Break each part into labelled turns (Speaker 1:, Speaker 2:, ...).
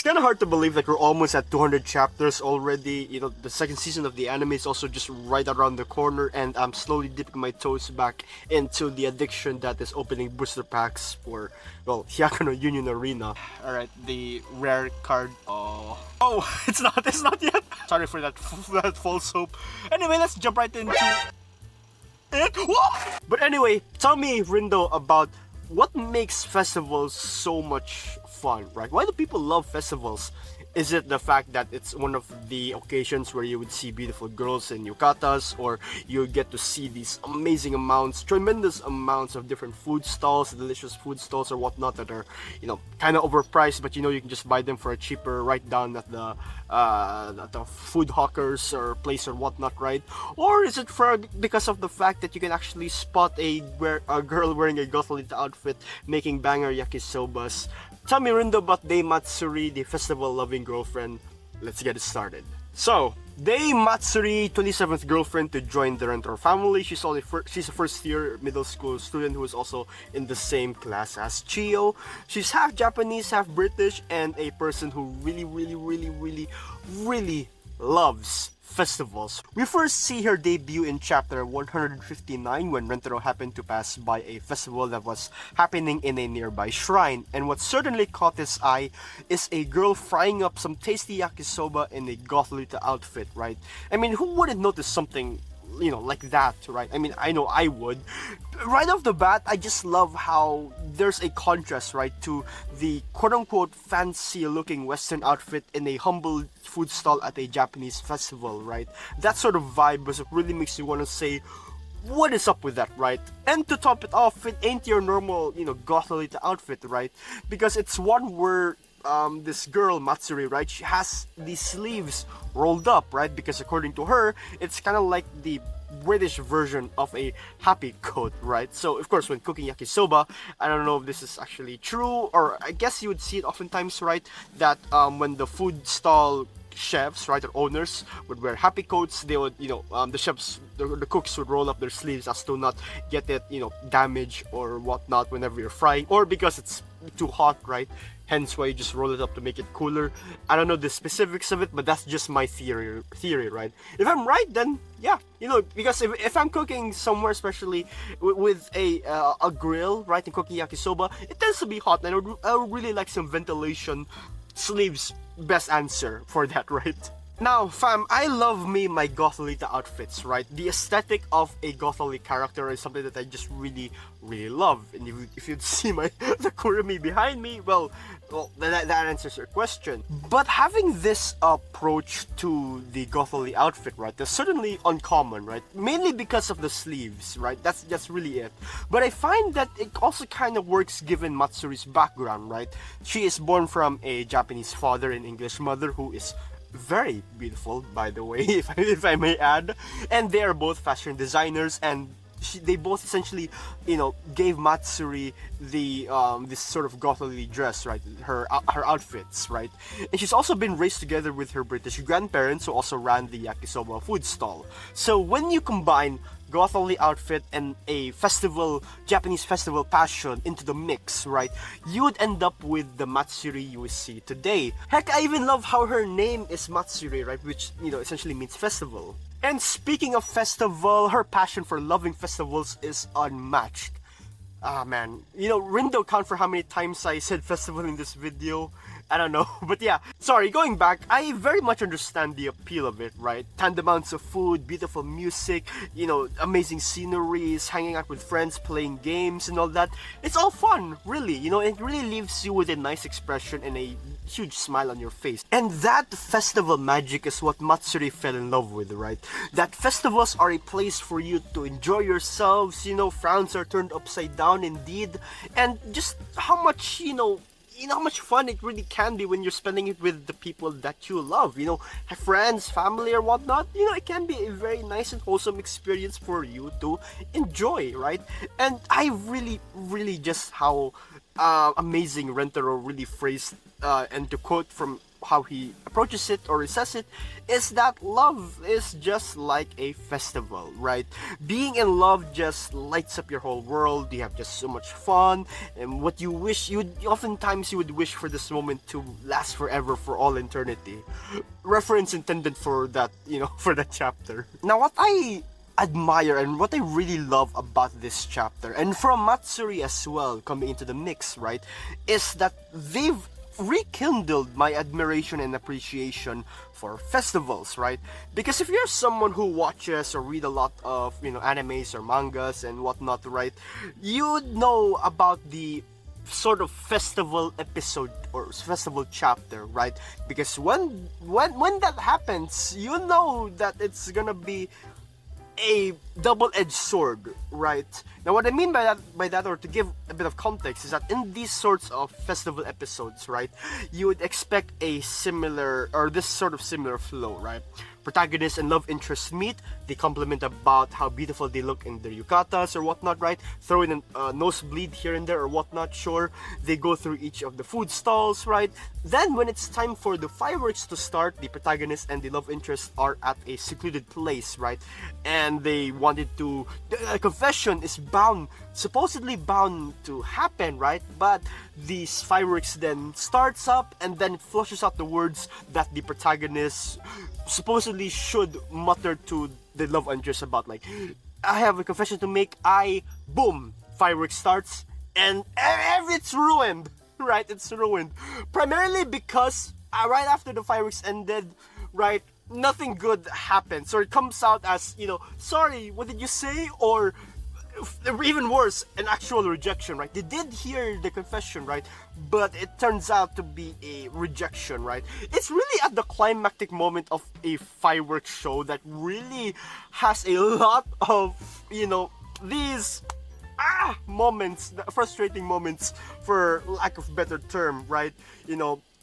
Speaker 1: kind of hard to believe that we're almost at 200 chapters already. You know, the second season of the anime is also just right around the corner, and I'm slowly dipping my toes back into the addiction that is opening booster packs for, well, Hyakuno Union Arena. Alright, the rare card. Oh, it's not yet. Sorry for that, that false hope. Anyway, let's jump right into it. Whoa! But anyway, tell me, Rindo, about what makes festivals so much fun, right? Why do people love festivals? Is it the fact that it's one of the occasions where you would see beautiful girls in yukatas, or you get to see these amazing amounts, tremendous amounts of different food stalls, delicious food stalls or whatnot that are, you know, kind of overpriced, but you know you can just buy them for a cheaper right down at the food hawkers or place or whatnot, right? Or is it because of the fact that you can actually spot a girl wearing a Gothalita outfit making banger yakisobas? Tell me, Rindo, about Dei Matsuri, the festival-loving girlfriend. Let's get it started. So, Dei Matsuri, 27th girlfriend to join the Renter family. She's a first-year middle school student who is also in the same class as Chiyo. She's half Japanese, half British, and a person who really loves festivals. We first see her debut in chapter 159 when Rentaro happened to pass by a festival that was happening in a nearby shrine, and what certainly caught his eye is a girl frying up some tasty yakisoba in a Gothalita outfit, right? I mean, who wouldn't notice something, you know, like that, right? I mean, I know I would. Right off the bat, I just love how there's a contrast, right, to the quote-unquote fancy-looking Western outfit in a humble food stall at a Japanese festival, right? That sort of vibe was what really makes you want to say, what is up with that, right? And to top it off, it ain't your normal, you know, Gothalita outfit, right? Because it's one where this girl, Matsuri, right, she has the sleeves rolled up, right? Because according to her, it's kind of like the British version of a happy coat, right? So, of course, when cooking yakisoba, I don't know if this is actually true, or I guess you would see it oftentimes, right? That when the food stall chefs, right, or owners would wear happy coats, they would, you know, the chefs, the cooks would roll up their sleeves as to not get it, you know, damaged or whatnot whenever you're frying, or because it's too hot, right? Hence why you just roll it up to make it cooler. I don't know the specifics of it, but that's just my theory, right? If I'm right, then yeah, you know, because if I'm cooking somewhere, especially with a grill, right, and cooking yakisoba, it tends to be hot, and I would really like some ventilation sleeves. Best answer for that, right? Now, fam, I love me my Gothalita outfits, right? The aesthetic of a Gothali character is something that I just really love. And if you'd see the Kurumi behind me, well, that answers your question. But having this approach to the Gothali outfit, right, is certainly uncommon, right? Mainly because of the sleeves, right? That's really it. But I find that it also kind of works given Matsuri's background, right? She is born from a Japanese father and English mother who is very beautiful, by the way, if I may add, and they are both fashion designers, and they both essentially, you know, gave Matsuri the this sort of Gothali dress, right, her outfits, right, and she's also been raised together with her British grandparents who also ran the yakisoba food stall. So when you combine Gothali outfit and a Japanese festival passion into the mix, right, you would end up with the Matsuri you will see today. Heck, I even love how her name is Matsuri, right, which, you know, essentially means festival. And speaking of festival, her passion for loving festivals is unmatched. Ah man, you know, Rindo, count for how many times I said festival in this video. I don't know, but yeah. Sorry, going back, I very much understand the appeal of it, right? Tandem amounts of food, beautiful music, you know, amazing sceneries, hanging out with friends, playing games and all that. It's all fun, really, you know, it really leaves you with a nice expression and a huge smile on your face. And that festival magic is what Matsuri fell in love with, right? That festivals are a place for you to enjoy yourselves, you know, frowns are turned upside down indeed, and just how much, you know how much fun it really can be when you're spending it with the people that you love, you know, friends, family or whatnot. You know, it can be a very nice and wholesome experience for you to enjoy, right? And I really just how amazing Rentaro really phrased, and to quote from how he approaches it or says it is that love is just like a festival, right? Being in love just lights up your whole world. You have just so much fun, and what you wish, oftentimes you would wish for this moment to last forever, for all eternity. Reference intended for that, for that chapter. Now, what I admire and what I really love about this chapter, and from Matsuri as well coming into the mix, right, is that they've rekindled my admiration and appreciation for festivals, right? Because if you're someone who watches or read a lot of, animes or mangas and whatnot, right, you know about the sort of festival episode or festival chapter, right? Because when that happens, you know that it's gonna be a double-edged sword, right? Now, what I mean by that, or to give a bit of context, is that in these sorts of festival episodes, right, you would expect a similar, or this sort of similar flow, right? Protagonist and love interest meet, they compliment about how beautiful they look in their yukatas or whatnot, right? Throw in a nosebleed here and there or whatnot, sure. They go through each of the food stalls, right? Then when it's time for the fireworks to start, the protagonist and the love interest are at a secluded place, right? And they wanted to, a confession is supposedly bound to happen, right? But these fireworks then starts up, and then it flushes out the words that the protagonist supposedly should mutter to the love interest about, like, I have a confession to make, boom, fireworks starts, and it's ruined, right? It's ruined. Primarily because right after the fireworks ended, right, nothing good happened. So it comes out as, sorry, what did you say? Or even worse, an actual rejection, right? They did hear the confession, right? But it turns out to be a rejection, right? It's really at the climactic moment of a fireworks show that really has a lot of, these moments, frustrating moments, for lack of better term, right?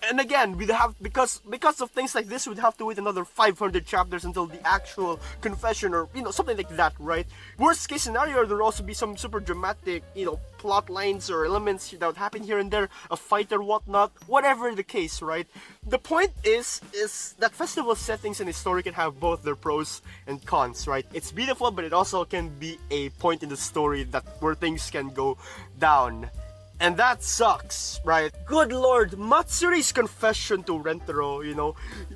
Speaker 1: And again, we'd have, because of things like this, we'd have to wait another 500 chapters until the actual confession, or something like that, right? Worst case scenario, there'll also be some super dramatic, plot lines or elements that would happen here and there, a fight or whatnot, whatever the case, right? The point is that festival settings and a story can have both their pros and cons, right? It's beautiful, but it also can be a point in the story where things can go down. And that sucks, right? Good lord, Matsuri's confession to Rentaro,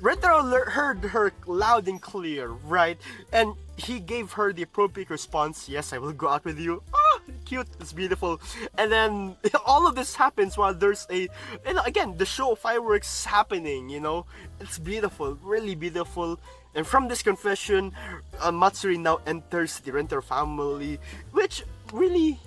Speaker 1: Rentaro heard her loud and clear, right? And he gave her the appropriate response, yes, I will go out with you. Cute, it's beautiful. And then all of this happens while there's again, the show of fireworks happening, It's beautiful, really beautiful. And from this confession, Matsuri now enters the Rentaro family, which really,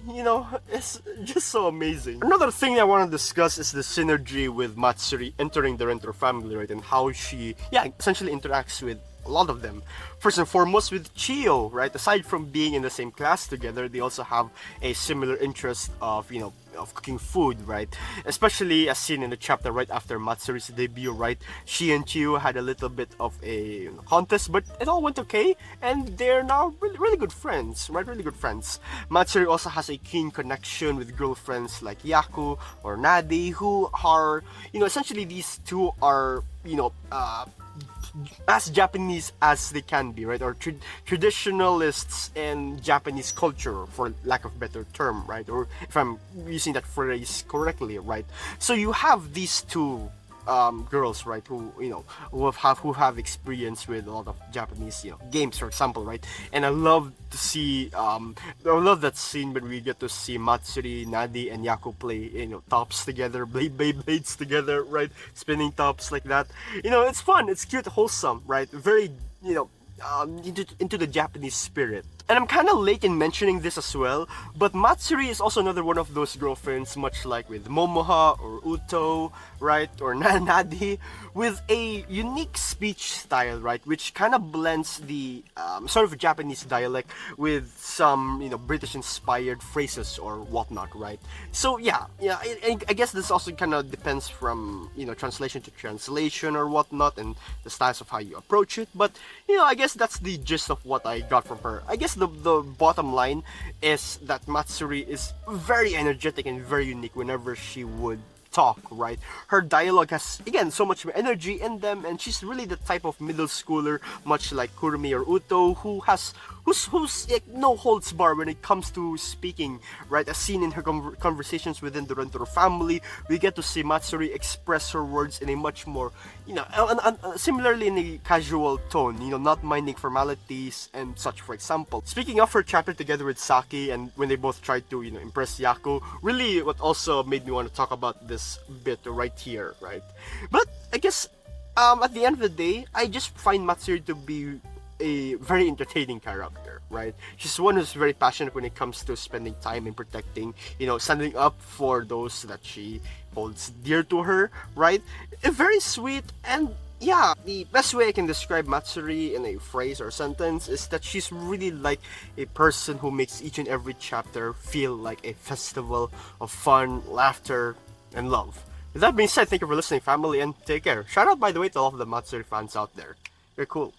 Speaker 1: is just so amazing. Another thing I want to discuss is the synergy with Matsuri entering the Rentaro family, right? And how she, essentially interacts with a lot of them. First and foremost with Chio, right? Aside from being in the same class together, they also have a similar interest of, of cooking food, right? Especially as seen in the chapter right after Matsuri's debut, right? She and Chio had a little bit of a contest, but it all went okay, and they're now really, really good friends, right? Really good friends. Matsuri also has a keen connection with girlfriends like Yaku or Nadi, who are, essentially these two are, as Japanese as they can be, right? Or traditionalists in Japanese culture, for lack of better term, right? Or if I'm using that phrase correctly, right? So you have these two girls, right, who have experience with a lot of Japanese games, for example, right? And I love to see I love that scene when we get to see Matsuri, Nadi, and Yaku play tops together, blades together, right? Spinning tops like that. It's fun, it's cute, wholesome, right? Very into the Japanese spirit. And I'm kind of late in mentioning this as well, but Matsuri is also another one of those girlfriends, much like with Momoha or Uto, right, or Nadi, with a unique speech style, right, which kind of blends the sort of Japanese dialect with some, British-inspired phrases or whatnot, right? So I guess this also kind of depends from, translation to translation or whatnot, and the styles of how you approach it. But, I guess that's the gist of what I got from her. I guess the bottom line is that Matsuri is very energetic and very unique whenever she would talk, right? Her dialogue has, again, so much energy in them, and she's really the type of middle schooler, much like Kurumi or Uto, who's like, no holds bar when it comes to speaking, right? As seen in her conversations within the Rentaro family, we get to see Matsuri express her words in a much more, similarly in a casual tone, not minding formalities and such, for example. Speaking of her chapter together with Saki, and when they both tried to, impress Yaku, really what also made me want to talk about this bit right here, right? But I guess, at the end of the day, I just find Matsuri to be a very entertaining character, right? She's one who's very passionate when it comes to spending time and protecting, standing up for those that she holds dear to her, right? Very sweet, and yeah, the best way I can describe Matsuri in a phrase or sentence is that she's really like a person who makes each and every chapter feel like a festival of fun, laughter, and love. With that being said, thank you for listening, family, and take care. Shout out, by the way, to all of the Matsuri fans out there. You're cool.